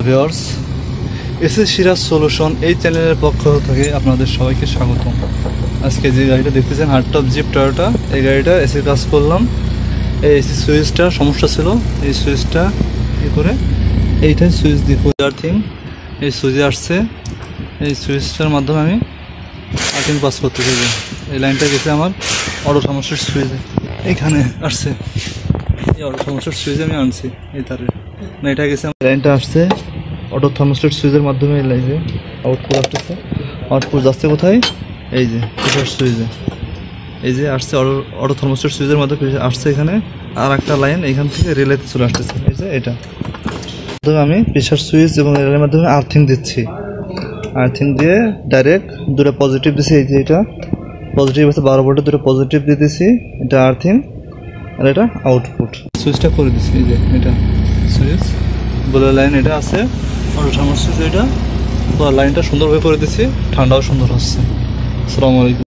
Viewers, SS Siraj solution এই চ্যানেলের পক্ষ থেকে আপনাদের সবাইকে স্বাগতম। আজকে যে গাড়িটা দেখতেছেন হার্ডটপ জিপ টয়োটা, এই গাড়িটা এসি কাজ করলাম। এই এসি সুইচটা সমস্যা ছিল, এই সুইচটা ই করে এইটাই সুইচ দিয়ে আর্থিং এই সুইচে আসছে। এই সুইচটার মাধ্যমে আমি আর্থিং পাস করতে চাই। এই লাইনটা গেছে আমার অটো সমস্যার সুইচে, এইখানে আসছে। এই অটো থার্মোস্ট্যাট সুইচে আমি আনছি এই তারে না, এটা গেছে লাইনটা আসছে অটো থার্মোস্ট্যাট সুইচের মাধ্যমে। এই লাইনে আউটপুট আসতেছে, আউটপুট যাচ্ছে কোথায়? এই যে প্রেসার সুইচে, এই যে আসছে অটো থার্মোস্ট্যাট সুইচের মাধ্যমে আসছে এখানে। আর একটা লাইন এখান থেকে রিলেতে চলে আসতেছে, এই যে এটা মাধ্যমে আমি প্রেসার সুইচ এবং রিলের মাধ্যমে আর্থিং দিচ্ছি। আর্থিং দিয়ে ডাইরেক্ট দুটো পজিটিভ দিচ্ছি, এই যে এটা পজিটিভ আছে 12 ভোল্টের, দুটো পজিটিভ দিতেছি, এটা আর্থিং আর এটা আউটপুট। সুইচটা করে দিচ্ছি, এই যে এটা সুইচ বলে লাইন এটা আছে অটো থার্মোস্ট্যাট সুইচ, এটা লাইনটা সুন্দরভাবে করে দিচ্ছি, ঠান্ডাও সুন্দর হচ্ছে। আসসালামু আলাইকুম।